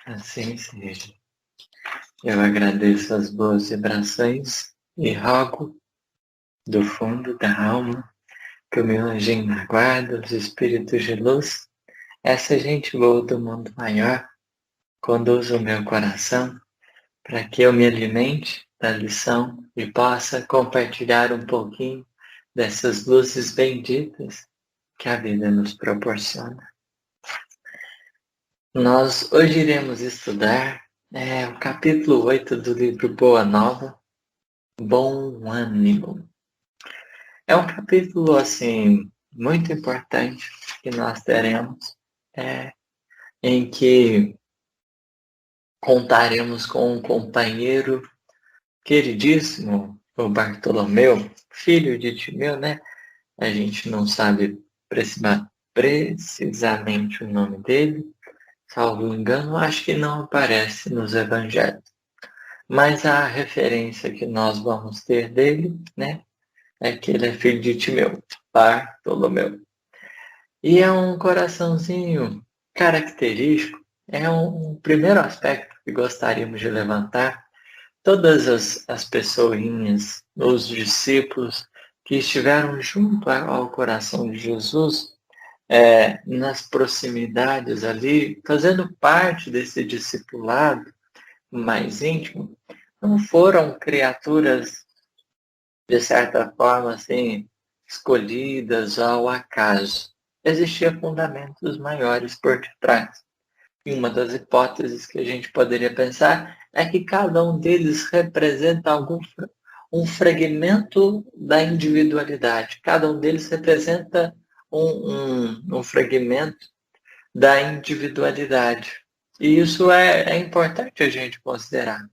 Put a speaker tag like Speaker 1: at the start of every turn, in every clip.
Speaker 1: Assim seja. Eu agradeço as boas vibrações e rogo do fundo da alma que o meu anjinho da guarda, os espíritos de luz, essa gente boa do mundo maior, conduza o meu coração para que eu me alimente da lição e possa compartilhar um pouquinho dessas luzes benditas que a vida nos proporciona. Nós hoje iremos estudar o capítulo 8 do livro Boa Nova, Bom Ânimo. É um capítulo, assim, muito importante que nós teremos, em que contaremos com um companheiro queridíssimo, o Bartolomeu, filho de Timeu, né? A gente não sabe precisamente o nome dele, salvo engano, acho que não aparece nos evangelhos. Mas a referência que nós vamos ter dele, né, é que ele é filho de Timeu, Bartolomeu. E é um coraçãozinho característico, é um primeiro aspecto que gostaríamos de levantar. Todas as pessoinhas, os discípulos que estiveram junto ao coração de Jesus, nas proximidades ali, fazendo parte desse discipulado mais íntimo, não foram criaturas, de certa forma, assim, escolhidas ao acaso. Existiam fundamentos maiores por detrás. E uma das hipóteses que a gente poderia pensar é que cada um deles representa um fragmento da individualidade. Cada um deles representa um fragmento da individualidade. E isso é importante a gente considerar,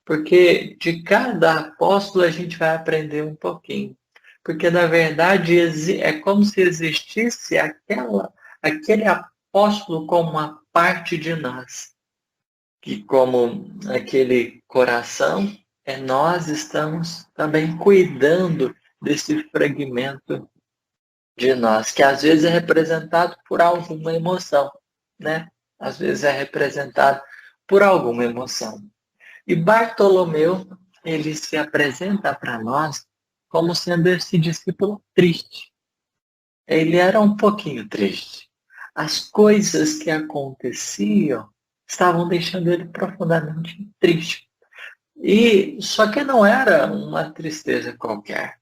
Speaker 1: porque de cada apóstolo a gente vai aprender um pouquinho. Porque, na verdade, é como se existisse aquele apóstolo como uma parte de nós. Que como aquele coração, nós estamos também cuidando desse fragmento de nós, que às vezes é representado por alguma emoção, né? Às vezes é representado por alguma emoção. E Bartolomeu, ele se apresenta para nós como sendo esse discípulo triste. Ele era um pouquinho triste. As coisas que aconteciam estavam deixando ele profundamente triste. E só que não era uma tristeza qualquer.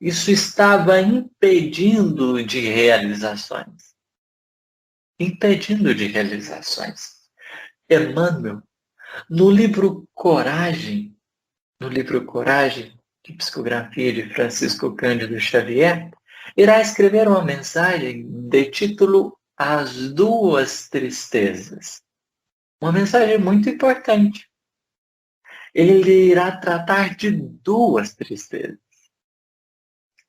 Speaker 1: Isso estava impedindo de realizações. Impedindo de realizações. Emmanuel, no livro Coragem, de psicografia de Francisco Cândido Xavier, irá escrever uma mensagem de título As Duas Tristezas. Uma mensagem muito importante. Ele irá tratar de duas tristezas.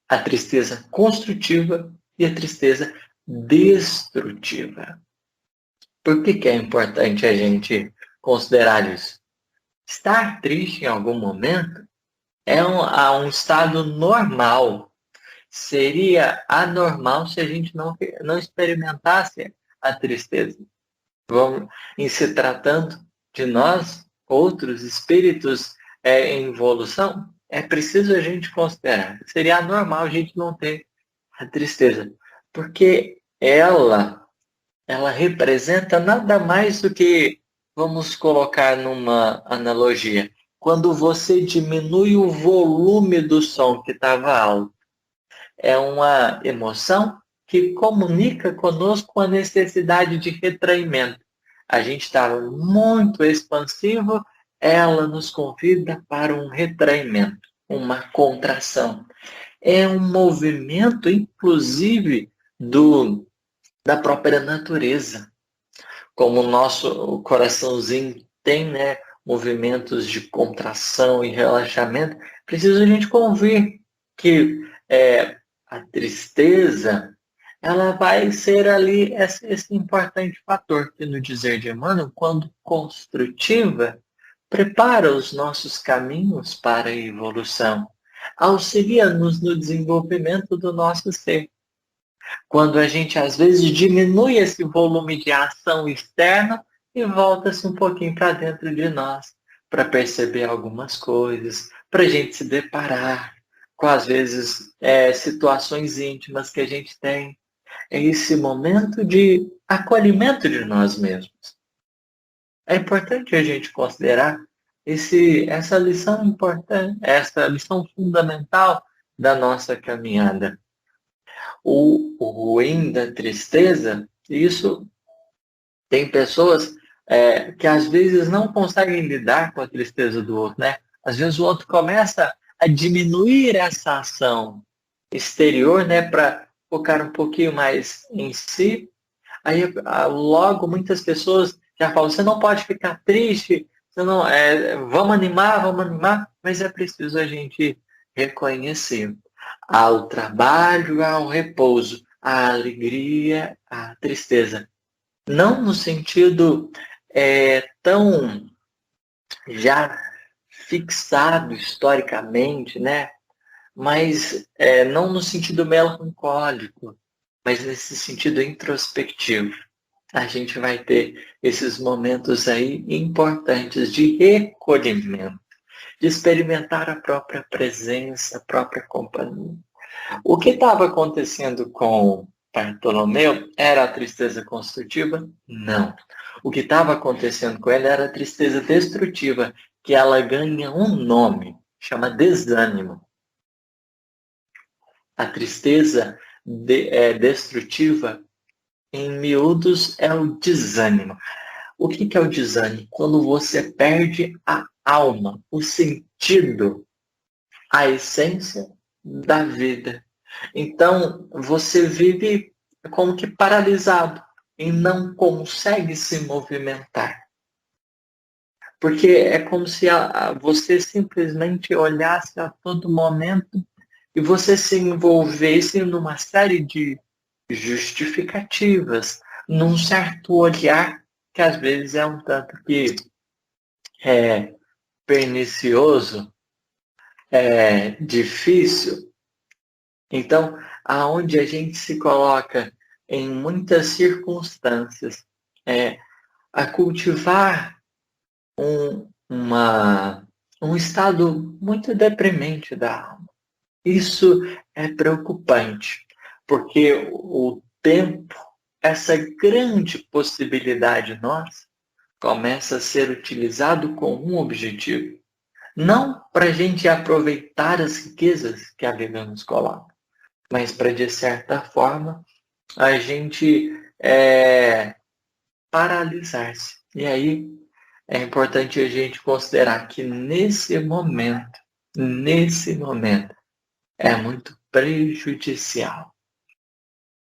Speaker 1: A tristeza construtiva e a tristeza destrutiva. Por que é importante a gente considerar isso? Estar triste em algum momento é um estado normal. Seria anormal se a gente não experimentasse a tristeza. Em se tratando de nós, outros espíritos em evolução, é preciso a gente considerar. Seria anormal a gente não ter a tristeza, porque ela representa nada mais do que, vamos colocar numa analogia, quando você diminui o volume do som que estava alto. É uma emoção que comunica conosco a necessidade de retraimento. A gente estava muito expansivo, ela nos convida para um retraimento, uma contração. É um movimento, inclusive, da própria natureza. Como o nosso coraçãozinho tem, né, movimentos de contração e relaxamento, precisa a gente convir que a tristeza, ela vai ser ali esse importante fator que, no dizer de Emmanuel, quando construtiva, prepara os nossos caminhos para a evolução, auxilia-nos no desenvolvimento do nosso ser. Quando a gente, às vezes, diminui esse volume de ação externa, e volta-se um pouquinho para dentro de nós, para perceber algumas coisas, para a gente se deparar com, às vezes, situações íntimas que a gente tem. É esse momento de acolhimento de nós mesmos. É importante a gente considerar essa lição importante, essa lição fundamental da nossa caminhada. O ruim da tristeza, isso tem pessoas que às vezes não conseguem lidar com a tristeza do outro, né? Às vezes o outro começa a diminuir essa ação exterior, né, para focar um pouquinho mais em si. Aí logo muitas pessoas já falam, você não pode ficar triste, você não, vamos animar, mas é preciso a gente reconhecer. Há o trabalho, há o repouso, a alegria, a tristeza. Não no sentido tão já fixado historicamente, né? Mas não no sentido melancólico, mas nesse sentido introspectivo. A gente vai ter esses momentos aí importantes de recolhimento, de experimentar a própria presença, a própria companhia. O que estava acontecendo com Bartolomeu era a tristeza construtiva? Não. O que estava acontecendo com ele era a tristeza destrutiva, que ela ganha um nome, chama desânimo. A tristeza destrutiva, em miúdos, é o desânimo. O que é o desânimo? Quando você perde a alma, o sentido, a essência da vida. Então, você vive como que paralisado e não consegue se movimentar. Porque é como se você simplesmente olhasse a todo momento e você se envolvesse numa série de justificativas, num certo olhar que às vezes é um tanto que é pernicioso, é difícil. Então, aonde a gente se coloca em muitas circunstâncias a cultivar um estado muito deprimente da alma. Isso é preocupante, porque o tempo, essa grande possibilidade nossa, começa a ser utilizado com um objetivo. Não para a gente aproveitar as riquezas que a Bíblia nos coloca, mas para, de certa forma, a gente paralisar-se. E aí é importante a gente considerar que nesse momento, é muito prejudicial.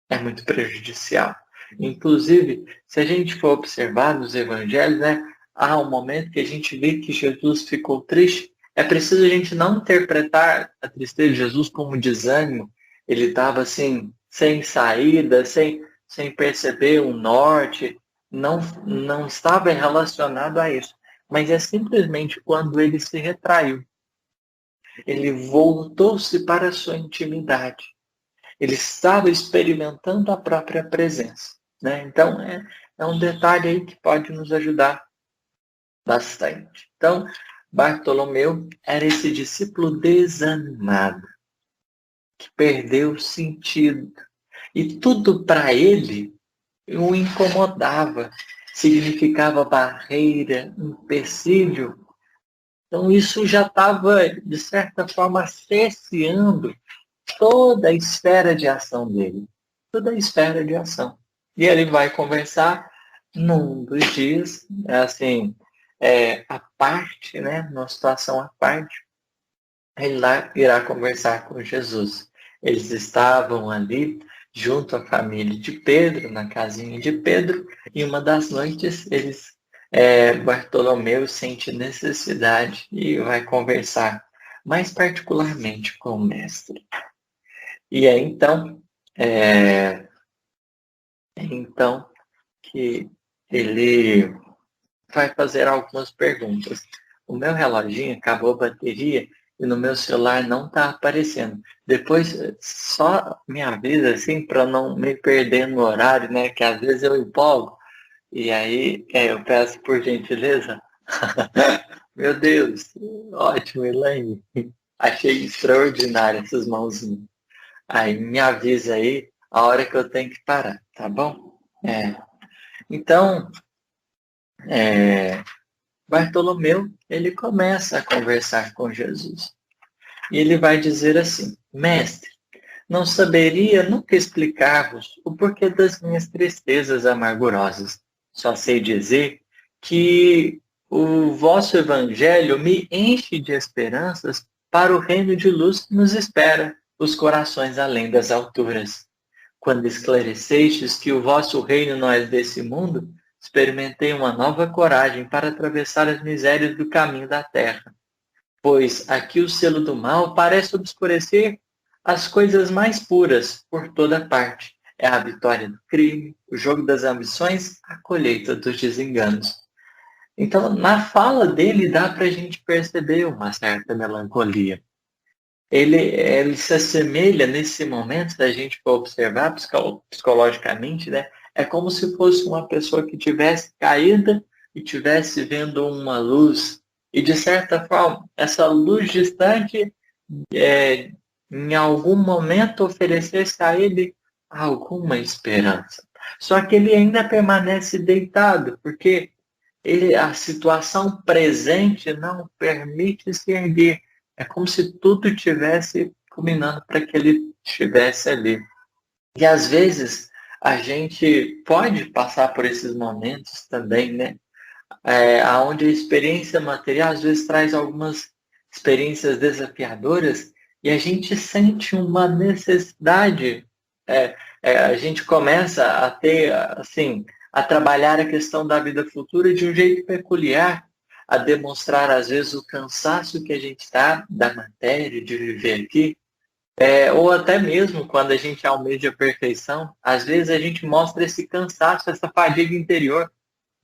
Speaker 1: É muito prejudicial. Inclusive, se a gente for observar nos evangelhos, né, há um momento que a gente vê que Jesus ficou triste. É preciso a gente não interpretar a tristeza de Jesus como desânimo. Ele estava assim, sem saída, sem perceber um norte. Não estava relacionado a isso. Mas é simplesmente quando ele se retraiu. Ele voltou-se para a sua intimidade. Ele estava experimentando a própria presença. Né? Então, é um detalhe aí que pode nos ajudar bastante. Então, Bartolomeu era esse discípulo desanimado, que perdeu o sentido. E tudo para ele o incomodava, significava barreira, empecilho. Então, isso já estava, de certa forma, cerceando toda a esfera de ação dele. Toda a esfera de ação. E ele vai conversar num dos dias, assim, à parte, né, numa situação à parte, ele lá irá conversar com Jesus. Eles estavam ali junto à família de Pedro, na casinha de Pedro, e uma das noites Bartolomeu sente necessidade e vai conversar mais particularmente com o mestre. E é então que ele vai fazer algumas perguntas. O meu reloginho acabou a bateria e no meu celular não está aparecendo. Depois só me avisa assim para não me perder no horário, né? Que às vezes eu empolgo E aí, eu peço por gentileza. Meu Deus, ótimo, Elaine. Achei extraordinário essas mãozinhas. Aí me avisa aí a hora que eu tenho que parar, tá bom? Então, Bartolomeu, ele começa a conversar com Jesus. E ele vai dizer assim: Mestre, não saberia nunca explicar-vos o porquê das minhas tristezas amargurosas. Só sei dizer que o vosso evangelho me enche de esperanças para o reino de luz que nos espera, os corações além das alturas. Quando esclarecestes que o vosso reino não é desse mundo, experimentei uma nova coragem para atravessar as misérias do caminho da terra. Pois aqui o selo do mal parece obscurecer as coisas mais puras por toda parte. É a vitória do crime, o jogo das ambições, a colheita dos desenganos. Então, na fala dele, dá para a gente perceber uma certa melancolia. Ele se assemelha nesse momento, se a gente for observar psicologicamente, né? É como se fosse uma pessoa que tivesse caída e tivesse vendo uma luz. E, de certa forma, essa luz distante, em algum momento, oferecesse a ele alguma esperança. Só que ele ainda permanece deitado, porque a situação presente não permite se erguer. É como se tudo tivesse culminando para que ele estivesse ali. E às vezes a gente pode passar por esses momentos também, né? Onde a experiência material às vezes traz algumas experiências desafiadoras e a gente sente uma necessidade. A gente começa a ter, assim, a trabalhar a questão da vida futura de um jeito peculiar, a demonstrar às vezes o cansaço que a gente está da matéria, de viver aqui, ou até mesmo quando a gente almeja a perfeição, às vezes a gente mostra esse cansaço, essa fadiga interior.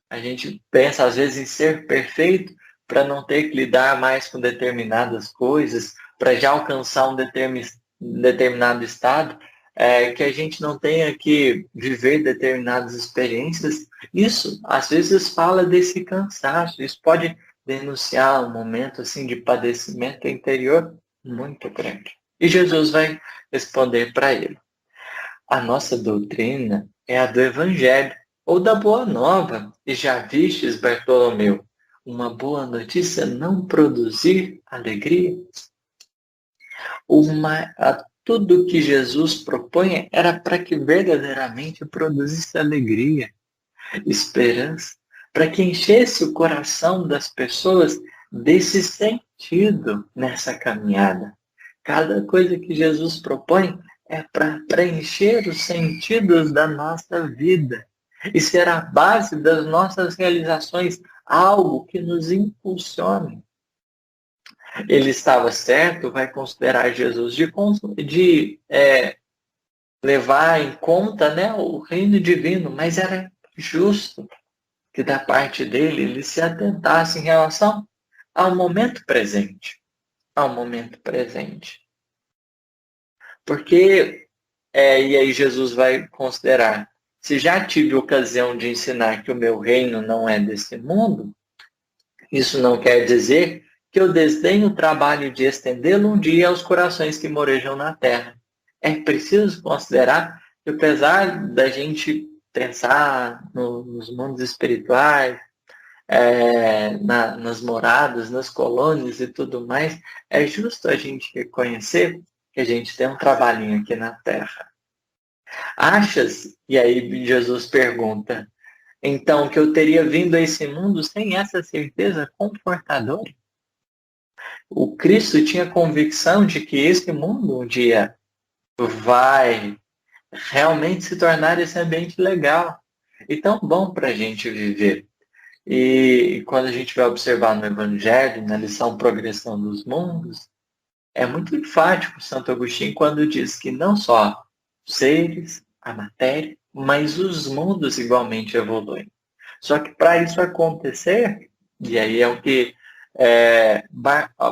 Speaker 1: A gente pensa, às vezes, em ser perfeito para não ter que lidar mais com determinadas coisas, para já alcançar um determinado estado, que a gente não tenha que viver determinadas experiências. Isso, às vezes, fala desse cansaço. Isso pode denunciar um momento assim de padecimento interior muito grande. E Jesus vai responder para ele. A nossa doutrina é a do Evangelho, ou da Boa Nova. E já vistes, Bartolomeu, uma boa notícia não produzir alegria? Tudo que Jesus propõe era para que verdadeiramente produzisse alegria, esperança, para que enchesse o coração das pessoas desse sentido nessa caminhada. Cada coisa que Jesus propõe é para preencher os sentidos da nossa vida e ser a base das nossas realizações, algo que nos impulsione. Ele estava certo, vai considerar Jesus de levar em conta, né, o reino divino, mas era justo que da parte dele ele se atentasse em relação ao momento presente, ao momento presente. Porque, e aí Jesus vai considerar, se já tive ocasião de ensinar que o meu reino não é desse mundo, isso não quer dizer que eu desdenho o trabalho de estendê-lo um dia aos corações que morejam na terra. É preciso considerar que, apesar da gente pensar nos mundos espirituais, nas moradas, nas colônias e tudo mais, é justo a gente reconhecer que a gente tem um trabalhinho aqui na Terra. Achas? E aí Jesus pergunta, então, que eu teria vindo a esse mundo sem essa certeza confortadora? O Cristo tinha convicção de que esse mundo um dia vai realmente se tornar esse ambiente legal e tão bom para a gente viver. E quando a gente vai observar no Evangelho, na lição Progressão dos Mundos, é muito enfático Santo Agostinho quando diz que não só os seres, a matéria, mas os mundos igualmente evoluem. Só que para isso acontecer, e aí é o que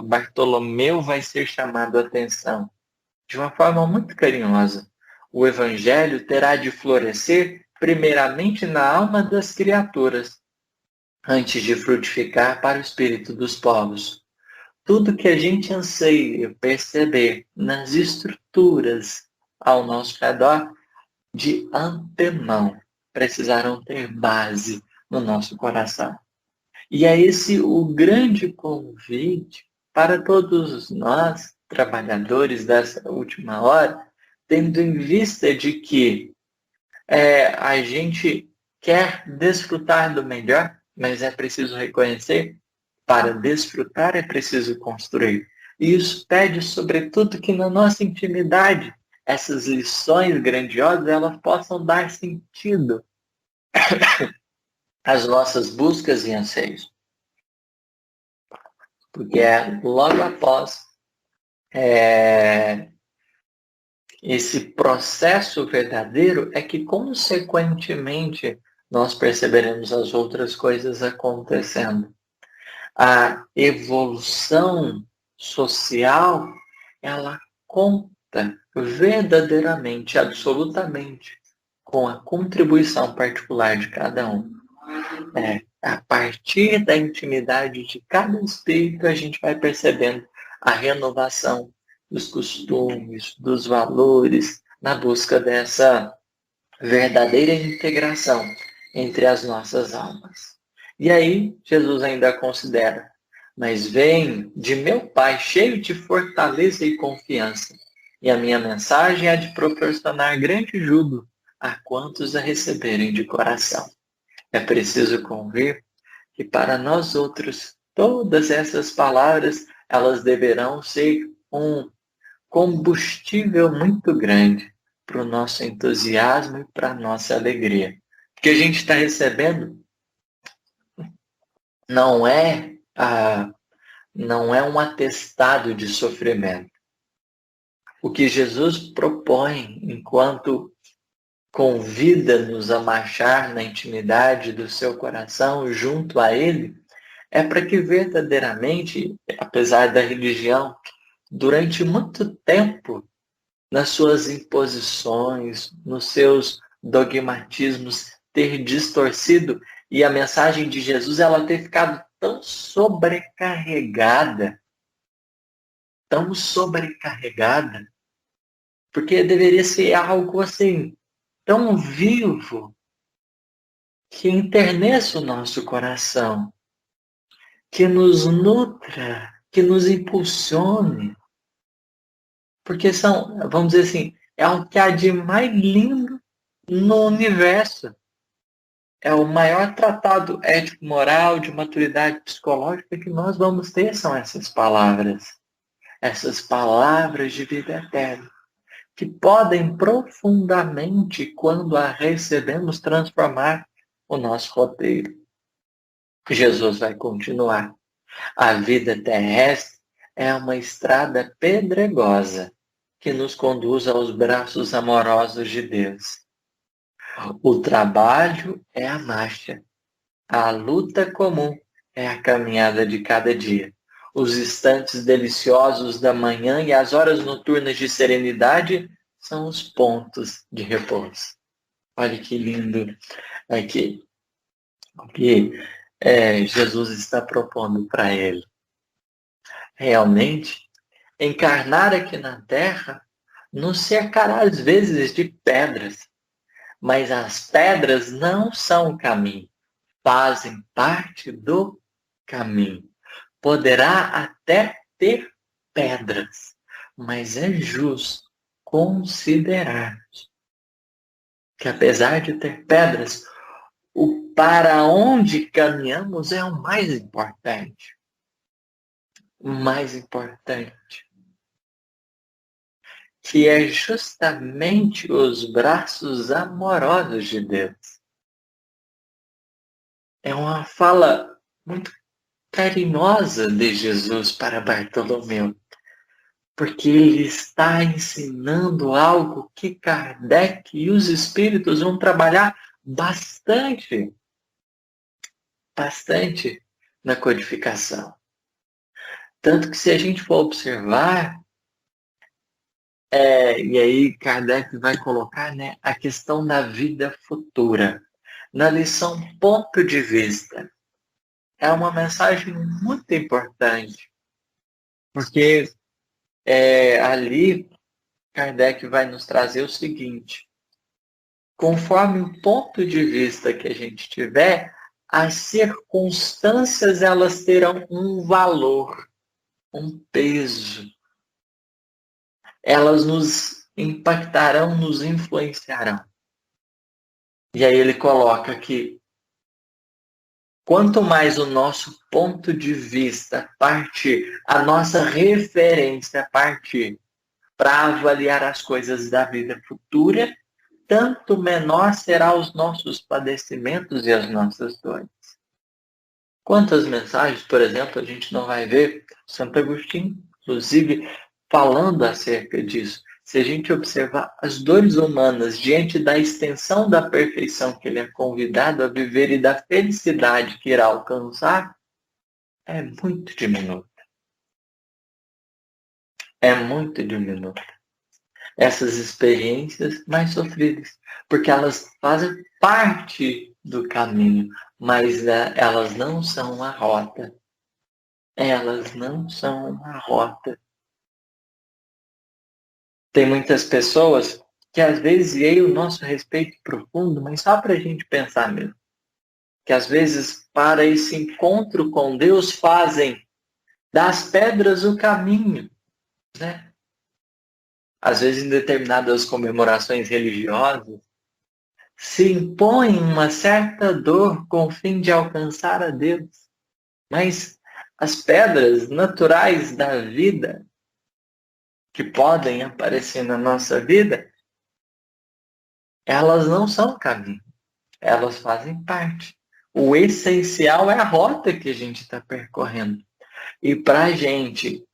Speaker 1: Bartolomeu vai ser chamado a atenção, de uma forma muito carinhosa. O Evangelho terá de florescer primeiramente na alma das criaturas, antes de frutificar para o espírito dos povos. Tudo que a gente anseia perceber nas estruturas ao nosso redor, de antemão, precisarão ter base no nosso coração. E é esse o grande convite para todos nós, trabalhadores dessa última hora, tendo em vista de que a gente quer desfrutar do melhor, mas é preciso reconhecer, para desfrutar é preciso construir. E isso pede, sobretudo, que na nossa intimidade, essas lições grandiosas, elas possam dar sentido às nossas buscas e anseios. Porque é logo após esse processo verdadeiro é que, consequentemente, nós perceberemos as outras coisas acontecendo. A evolução social, ela conta verdadeiramente, absolutamente, com a contribuição particular de cada um. A partir da intimidade de cada espírito, a gente vai percebendo a renovação dos costumes, dos valores, na busca dessa verdadeira integração entre as nossas almas. E aí, Jesus ainda considera: mas vem de meu Pai cheio de fortaleza e confiança, e a minha mensagem é de proporcionar grande júbilo a quantos a receberem de coração. É preciso convir que para nós outros, todas essas palavras, elas deverão ser um combustível muito grande para o nosso entusiasmo e para a nossa alegria. O que a gente está recebendo não é um atestado de sofrimento. O que Jesus propõe enquanto convida-nos a marchar na intimidade do seu coração junto a Ele, é para que verdadeiramente, apesar da religião, durante muito tempo, nas suas imposições, nos seus dogmatismos, ter distorcido e a mensagem de Jesus ela ter ficado tão sobrecarregada, porque deveria ser algo assim, tão vivo, que enterneça o nosso coração, que nos nutra, que nos impulsione, porque vamos dizer assim, é o que há de mais lindo no universo. É o maior tratado ético-moral de maturidade psicológica que nós vamos ter, são essas palavras de vida eterna, que podem profundamente, quando a recebemos, transformar o nosso roteiro. Jesus vai continuar. A vida terrestre é uma estrada pedregosa que nos conduz aos braços amorosos de Deus. O trabalho é a marcha. A luta comum é a caminhada de cada dia. Os instantes deliciosos da manhã e as horas noturnas de serenidade são os pontos de repouso. Olha que lindo aqui o que Jesus está propondo para ele. Realmente, encarnar aqui na Terra nos cercará às vezes de pedras, mas as pedras não são o caminho, fazem parte do caminho. Poderá até ter pedras, mas é justo considerarmos que, apesar de ter pedras, o para onde caminhamos é o mais importante. O mais importante, que é justamente os braços amorosos de Deus. É uma fala muito carinhosa de Jesus para Bartolomeu, porque ele está ensinando algo que Kardec e os espíritos vão trabalhar bastante na codificação. Tanto que, se a gente for observar, E aí Kardec vai colocar, né, a questão da vida futura. Na lição Ponto de Vista. É uma mensagem muito importante, porque ali Kardec vai nos trazer o seguinte: conforme o ponto de vista que a gente tiver, as circunstâncias elas terão um valor, um peso. Elas nos impactarão, nos influenciarão. E aí ele coloca que quanto mais o nosso ponto de vista partir, a nossa referência partir para avaliar as coisas da vida futura, tanto menor será os nossos padecimentos e as nossas dores. Quantas mensagens, por exemplo, a gente não vai ver Santo Agostinho, inclusive, falando acerca disso. Se a gente observar as dores humanas diante da extensão da perfeição que ele é convidado a viver e da felicidade que irá alcançar, é muito diminuta. É muito diminuta. Essas experiências mais sofridas, porque elas fazem parte do caminho, mas elas não são a rota. Elas não são a rota. Tem muitas pessoas que às vezes veem o nosso respeito profundo, mas só para a gente pensar mesmo. Que às vezes, para esse encontro com Deus, fazem das pedras o caminho, né? Às vezes, em determinadas comemorações religiosas, se impõe uma certa dor com o fim de alcançar a Deus. Mas as pedras naturais da vida, que podem aparecer na nossa vida, elas não são caminho, elas fazem parte. O essencial é a rota que a gente está percorrendo. E para a gente,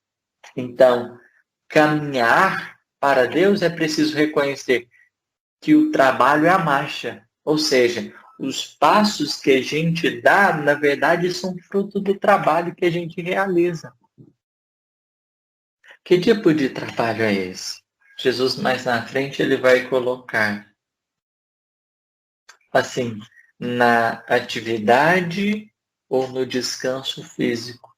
Speaker 1: então, caminhar para Deus, é preciso reconhecer que o trabalho é a marcha. Ou seja, os passos que a gente dá, na verdade, são fruto do trabalho que a gente realiza. Que tipo de trabalho é esse? Jesus, mais na frente, ele vai colocar assim, na atividade ou no descanso físico,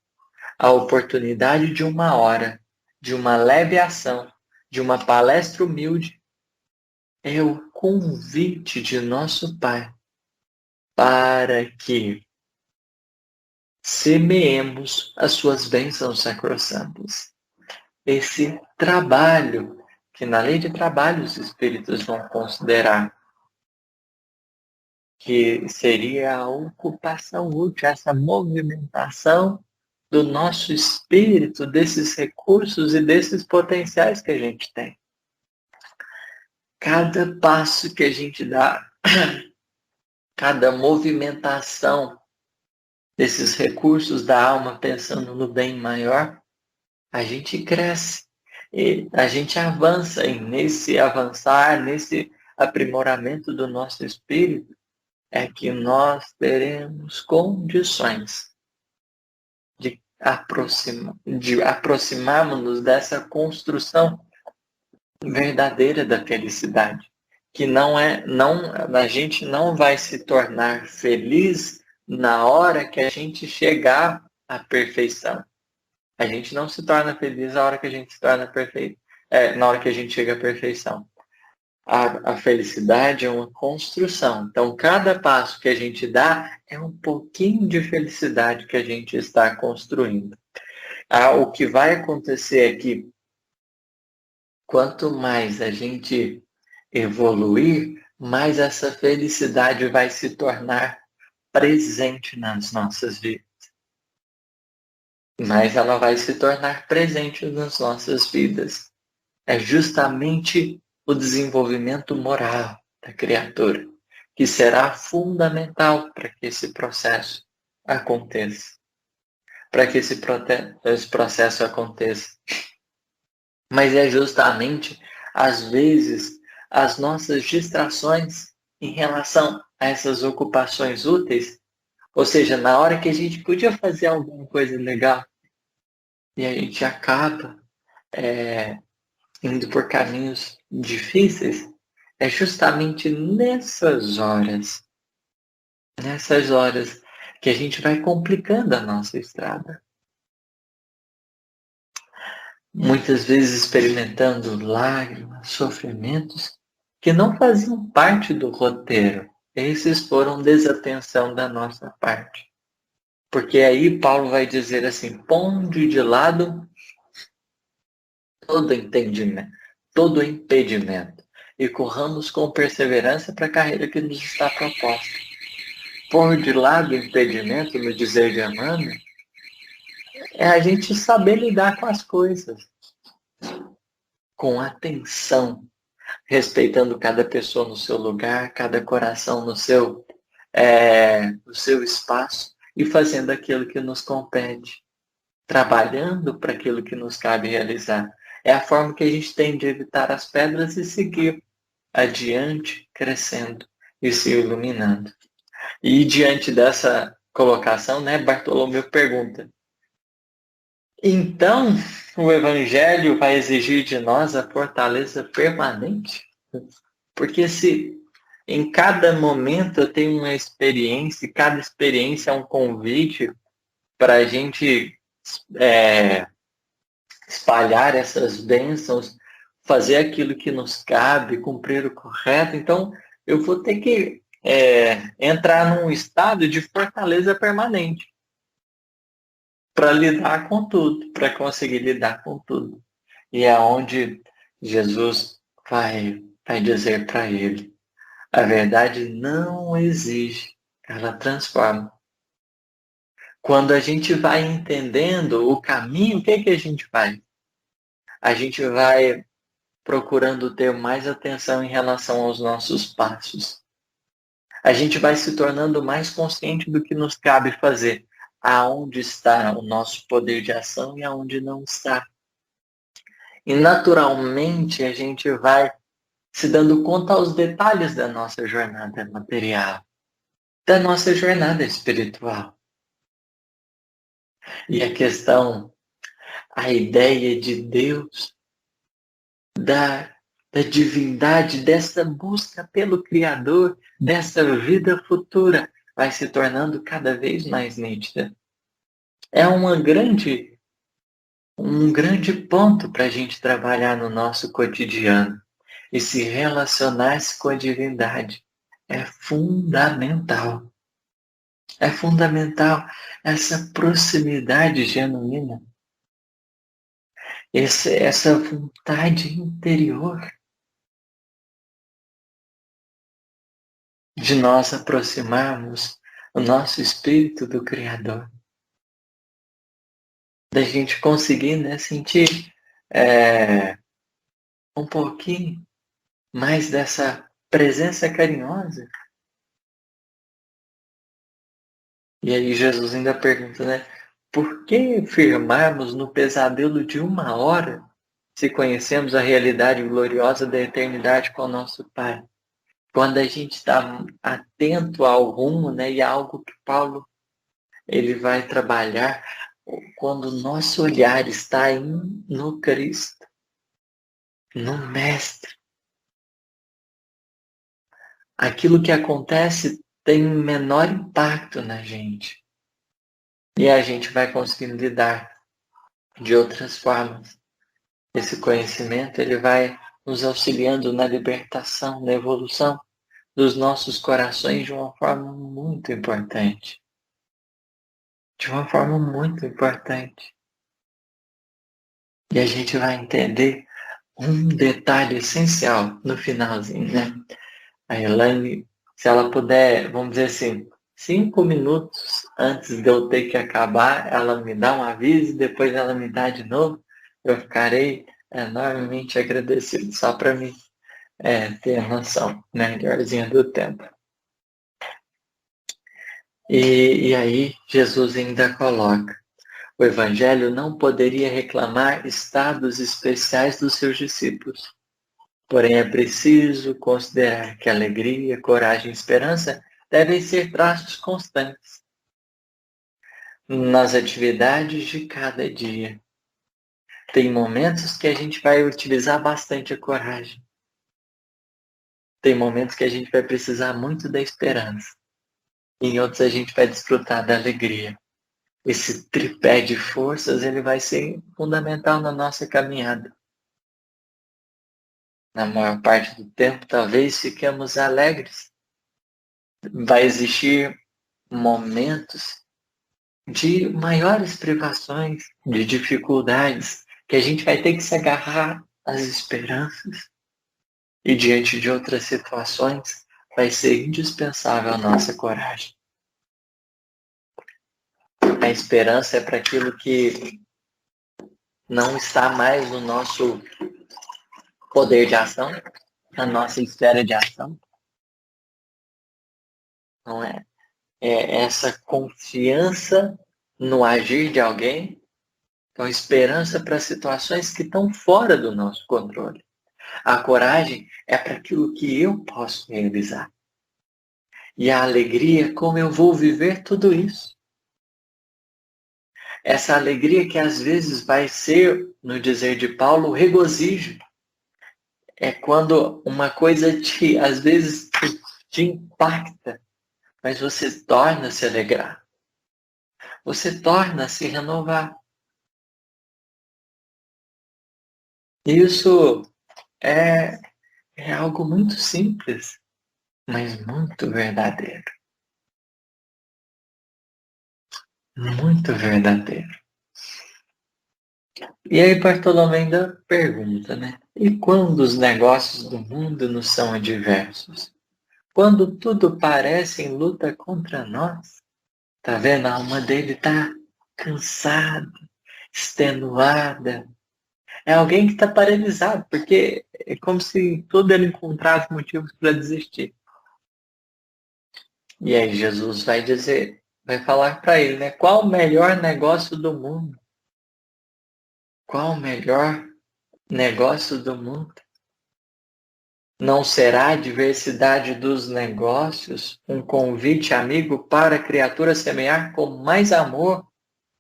Speaker 1: a oportunidade de uma hora, de uma leve ação, de uma palestra humilde, é o convite de nosso Pai para que semeemos as suas bênçãos sacrossantas. Esse trabalho, que na lei de trabalho os espíritos vão considerar que seria a ocupação útil, essa movimentação do nosso espírito, desses recursos e desses potenciais que a gente tem. Cada passo que a gente dá, cada movimentação desses recursos da alma pensando no bem maior, a gente cresce e a gente avança e nesse avançar, nesse aprimoramento do nosso espírito, é que nós teremos condições de aproximarmos-nos dessa construção verdadeira da felicidade, que a gente não vai se tornar feliz na hora que a gente chegar à perfeição. A gente não se torna feliz na hora que a gente se torna perfeito, na hora que a gente chega à perfeição. A felicidade é uma construção. Então, cada passo que a gente dá é um pouquinho de felicidade que a gente está construindo. O que vai acontecer é que quanto mais a gente evoluir, mais essa felicidade vai se tornar presente nas nossas vidas. Mais ela vai se tornar presente nas nossas vidas. É justamente o desenvolvimento moral da criatura que será fundamental para que esse processo aconteça. Para que esse processo aconteça. Mas é justamente, às vezes, as nossas distrações em relação a essas ocupações úteis, ou seja, na hora que a gente podia fazer alguma coisa legal, e a gente acaba indo por caminhos difíceis, é justamente nessas horas que a gente vai complicando a nossa estrada. Muitas vezes experimentando lágrimas, sofrimentos que não faziam parte do roteiro. Esses foram desatenção da nossa parte. Porque aí Paulo vai dizer assim, pondo de lado todo entendimento, todo impedimento, e corramos com perseverança para a carreira que nos está proposta. Pôr de lado o impedimento, no dizer de Emmanuel, é a gente saber lidar com as coisas, com atenção, respeitando cada pessoa no seu lugar, cada coração no seu espaço e fazendo aquilo que nos compete, trabalhando para aquilo que nos cabe realizar. É a forma que a gente tem de evitar as pedras e seguir adiante, crescendo e se iluminando. E diante dessa colocação, né, Bartolomeu pergunta: então, o Evangelho vai exigir de nós a fortaleza permanente? Porque se em cada momento eu tenho uma experiência, e cada experiência é um convite para a gente espalhar essas bênçãos, fazer aquilo que nos cabe, cumprir o correto, então eu vou ter que entrar num estado de fortaleza permanente para lidar com tudo, para conseguir lidar com tudo. E é onde Jesus vai dizer para ele: a verdade não exige, ela transforma. Quando a gente vai entendendo o caminho, o que a gente faz? A gente vai procurando ter mais atenção em relação aos nossos passos. A gente vai se tornando mais consciente do que nos cabe fazer, aonde está o nosso poder de ação e aonde não está. E naturalmente a gente vai se dando conta aos detalhes da nossa jornada material, da nossa jornada espiritual. E a ideia de Deus, da divindade, dessa busca pelo Criador, dessa vida futura, vai se tornando cada vez mais nítida. É um grande ponto para a gente trabalhar no nosso cotidiano e se relacionar-se com a divindade. É fundamental. É fundamental essa proximidade genuína, essa vontade interior de nós aproximarmos o nosso espírito do Criador. Da gente conseguir, né, sentir um pouquinho mais dessa presença carinhosa. E aí Jesus ainda pergunta, né, por que firmarmos no pesadelo de 1 hora se conhecemos a realidade gloriosa da eternidade com o nosso Pai? Quando a gente está atento ao rumo, né, e algo que Paulo ele vai trabalhar, quando o nosso olhar está no Cristo, no Mestre, aquilo que acontece tem menor impacto na gente. E a gente vai conseguindo lidar de outras formas. Esse conhecimento ele vai nos auxiliando na libertação, na evolução dos nossos corações de uma forma muito importante. De uma forma muito importante. E a gente vai entender um detalhe essencial no finalzinho, né? A Elaine, se ela puder, vamos dizer assim, 5 minutos antes de eu ter que acabar, ela me dá um aviso e depois ela me dá de novo, eu ficarei enormemente agradecido, só para mim ter noção, né, de orzinha do tempo. E aí Jesus ainda coloca: o Evangelho não poderia reclamar estados especiais dos seus discípulos. Porém, é preciso considerar que alegria, coragem e esperança devem ser traços constantes nas atividades de cada dia. Tem momentos que a gente vai utilizar bastante a coragem. Tem momentos que a gente vai precisar muito da esperança. Em outros a gente vai desfrutar da alegria. Esse tripé de forças, ele vai ser fundamental na nossa caminhada. Na maior parte do tempo, talvez fiquemos alegres. Vai existir momentos de maiores privações, de dificuldades, que a gente vai ter que se agarrar às esperanças. E diante de outras situações, vai ser indispensável a nossa coragem. A esperança é para aquilo que não está mais no nosso poder de ação, na nossa esfera de ação. Não é? É essa confiança no agir de alguém, então esperança para situações que estão fora do nosso controle. A coragem é para aquilo que eu posso realizar. E a alegria é como eu vou viver tudo isso. Essa alegria que às vezes vai ser, no dizer de Paulo, regozijo. É quando uma coisa às vezes te impacta, mas você torna a se alegrar. Você torna a se renovar. Isso é algo muito simples, mas muito verdadeiro. Muito verdadeiro. E aí Bartolomeu ainda pergunta, né? E quando os negócios do mundo nos são adversos? Quando tudo parece em luta contra nós? Tá vendo? A alma dele tá cansada, extenuada. É alguém que está paralisado, porque é como se todo ele encontrasse motivos para desistir. E aí Jesus vai dizer, vai falar para ele, né? Qual o melhor negócio do mundo? Qual o melhor negócio do mundo? Não será a diversidade dos negócios um convite amigo para a criatura semear com mais amor,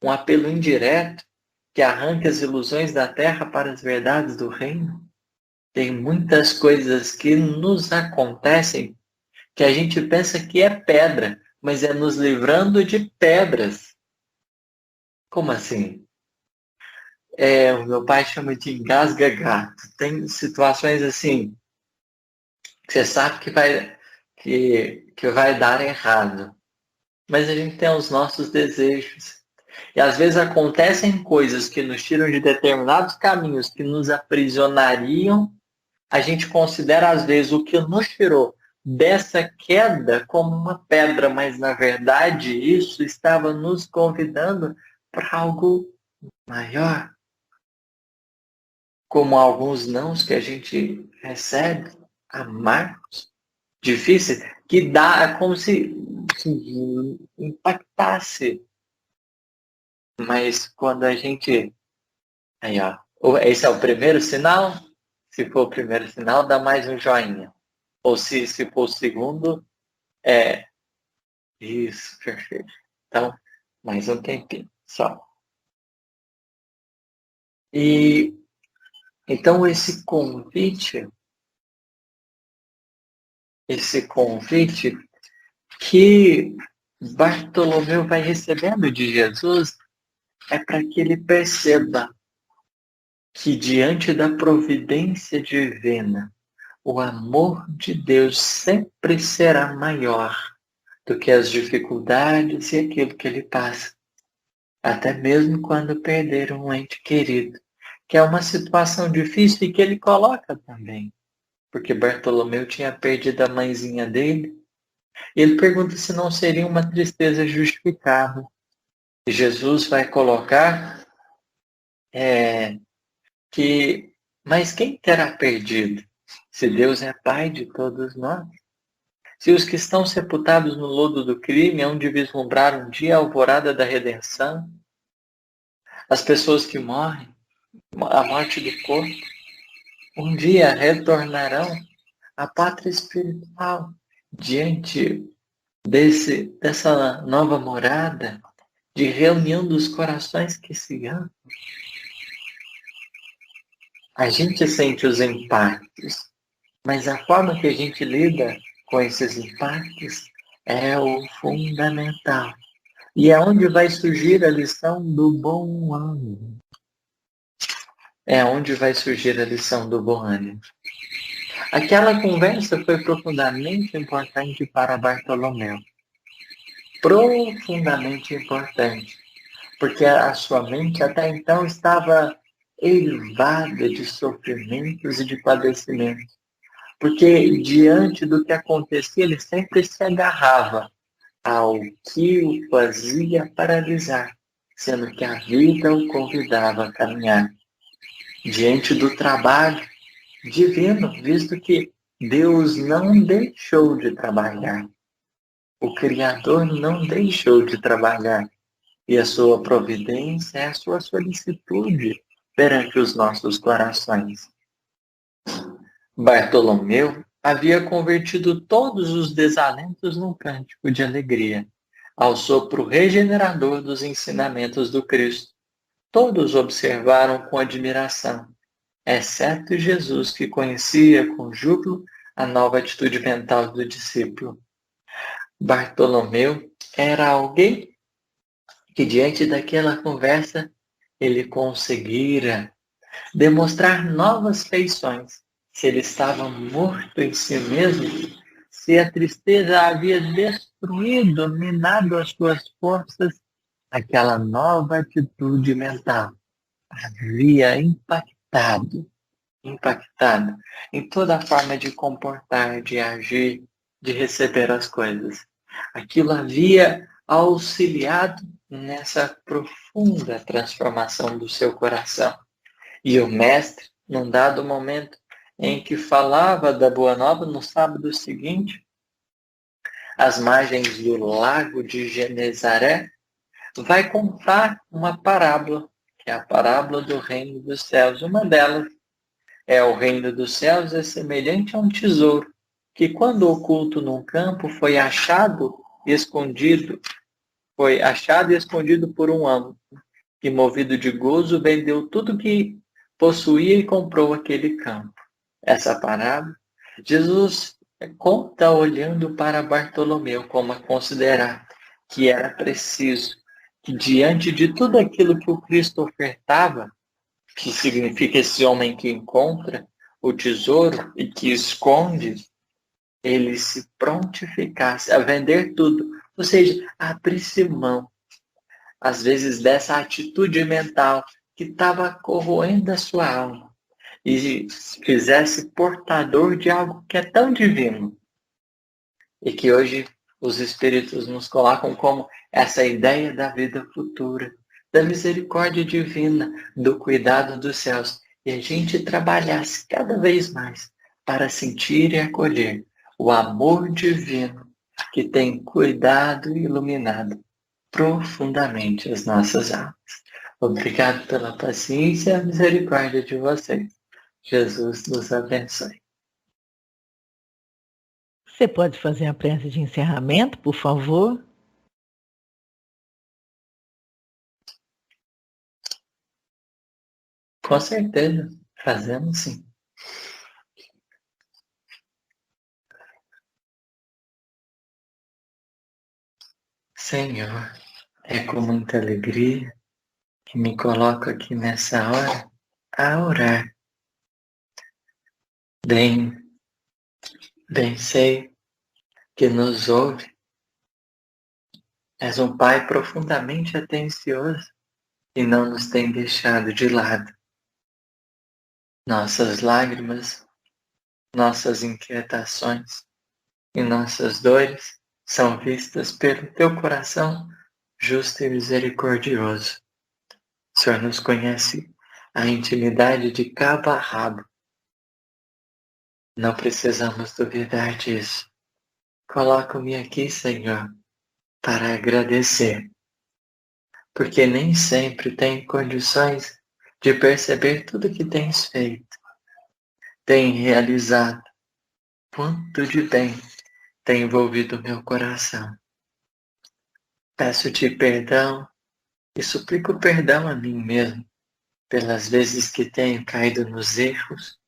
Speaker 1: um apelo indireto que arranque as ilusões da terra para as verdades do reino? Tem muitas coisas que nos acontecem que a gente pensa que é pedra, mas é nos livrando de pedras. Como assim? O meu pai chama de engasga-gato. Tem situações assim que você sabe que vai dar errado. Mas a gente tem os nossos desejos. E às vezes acontecem coisas que nos tiram de determinados caminhos que nos aprisionariam. A gente considera às vezes o que nos tirou dessa queda como uma pedra, mas na verdade isso estava nos convidando para algo maior. Como alguns nãos que a gente recebe, amargos, difíceis, que dá como se impactasse. Mas quando a gente... Aí, ó. Esse é o primeiro sinal? Se for o primeiro sinal, dá mais um joinha. Ou se for o segundo, isso, perfeito. Então, mais um tempinho só. E então esse convite que Bartolomeu vai recebendo de Jesus é para que ele perceba que diante da providência divina, o amor de Deus sempre será maior do que as dificuldades e aquilo que ele passa. Até mesmo quando perder um ente querido, que é uma situação difícil e que ele coloca também. Porque Bartolomeu tinha perdido a mãezinha dele. E ele pergunta se não seria uma tristeza justificável. E Jesus vai colocar mas quem terá perdido? Se Deus é Pai de todos nós. Se os que estão sepultados no lodo do crime hão de vislumbrar um dia a alvorada da redenção, as pessoas que morrem, a morte do corpo, um dia retornarão à pátria espiritual diante dessa nova morada de reunião dos corações que se amam. A gente sente os impactos, mas a forma que a gente lida com esses impactos é o fundamental. E é onde vai surgir a lição do bom ânimo. É onde vai surgir a lição do bom ânimo. Aquela conversa foi profundamente importante para Bartolomeu. Profundamente importante. Porque a sua mente até então estava eivada de sofrimentos e de padecimentos. Porque diante do que acontecia, ele sempre se agarrava ao que o fazia paralisar, sendo que a vida o convidava a caminhar. Diante do trabalho divino, visto que Deus não deixou de trabalhar. O Criador não deixou de trabalhar. E a sua providência é a sua solicitude perante os nossos corações. Bartolomeu havia convertido todos os desalentos num cântico de alegria, ao sopro regenerador dos ensinamentos do Cristo. Todos observaram com admiração, exceto Jesus, que conhecia com júbilo a nova atitude mental do discípulo. Bartolomeu era alguém que, diante daquela conversa, ele conseguira demonstrar novas feições. Se ele estava morto em si mesmo, se a tristeza havia destruído, minado as suas forças, aquela nova atitude mental havia impactado em toda a forma de comportar, de agir, de receber as coisas. Aquilo havia auxiliado nessa profunda transformação do seu coração. E o mestre, num dado momento em que falava da Boa Nova, no sábado seguinte, às margens do lago de Genezaré, vai contar uma parábola, que é a parábola do reino dos céus. Uma delas é: o reino dos céus é semelhante a um tesouro, que quando oculto num campo foi achado e escondido por um amo, que movido de gozo vendeu tudo que possuía e comprou aquele campo. Essa parábola, Jesus conta olhando para Bartolomeu como a considerar que era preciso que, diante de tudo aquilo que o Cristo ofertava, que significa esse homem que encontra o tesouro e que esconde, ele se prontificasse a vender tudo, ou seja, abrisse mão, às vezes, dessa atitude mental que estava corroendo a sua alma e fizesse portador de algo que é tão divino e que hoje os Espíritos nos colocam como essa ideia da vida futura, da misericórdia divina, do cuidado dos céus. E a gente trabalhasse cada vez mais para sentir e acolher o amor divino que tem cuidado e iluminado profundamente as nossas almas. Obrigado pela paciência e a misericórdia de vocês. Jesus nos abençoe.
Speaker 2: Você pode fazer a prece de encerramento, por favor?
Speaker 1: Com certeza, fazemos sim. Senhor, é com muita alegria que me coloco aqui nessa hora a orar. Bem sei que nos ouve. És um Pai profundamente atencioso e não nos tem deixado de lado. Nossas lágrimas, nossas inquietações e nossas dores são vistas pelo teu coração justo e misericordioso. O Senhor nos conhece a intimidade de cabo a rabo. Não precisamos duvidar disso. Coloco-me aqui, Senhor, para agradecer, porque nem sempre tenho condições de perceber tudo que tens feito, tem realizado, quanto de bem tem envolvido o meu coração. Peço-te perdão e suplico perdão a mim mesmo pelas vezes que tenho caído nos erros,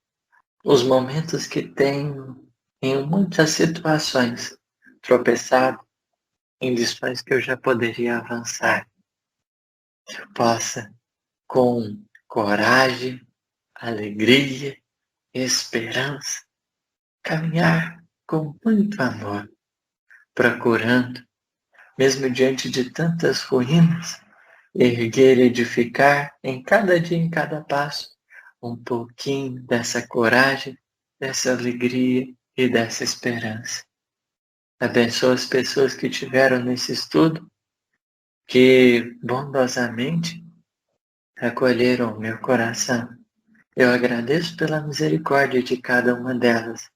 Speaker 1: os momentos que tenho, em muitas situações, tropeçado em lições que eu já poderia avançar. Eu possa, com coragem, alegria, esperança, caminhar com muito amor, procurando, mesmo diante de tantas ruínas, erguer e edificar em cada dia, em cada passo, um pouquinho dessa coragem, dessa alegria e dessa esperança. Abençoa as pessoas que tiveram nesse estudo, que bondosamente acolheram o meu coração. Eu agradeço pela misericórdia de cada uma delas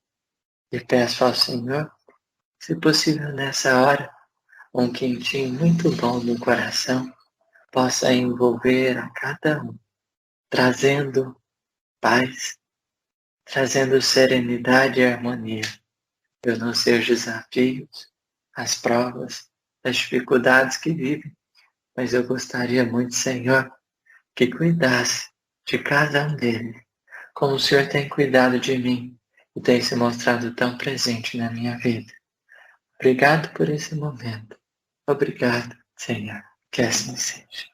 Speaker 1: e peço ao Senhor, se possível nessa hora, um quentinho muito bom no coração possa envolver a cada um, trazendo paz, trazendo serenidade e harmonia. Eu não sei os desafios, as provas, as dificuldades que vivem, mas eu gostaria muito, Senhor, que cuidasse de cada um deles, como o Senhor tem cuidado de mim e tem se mostrado tão presente na minha vida. Obrigado por esse momento. Obrigado, Senhor. Que assim seja.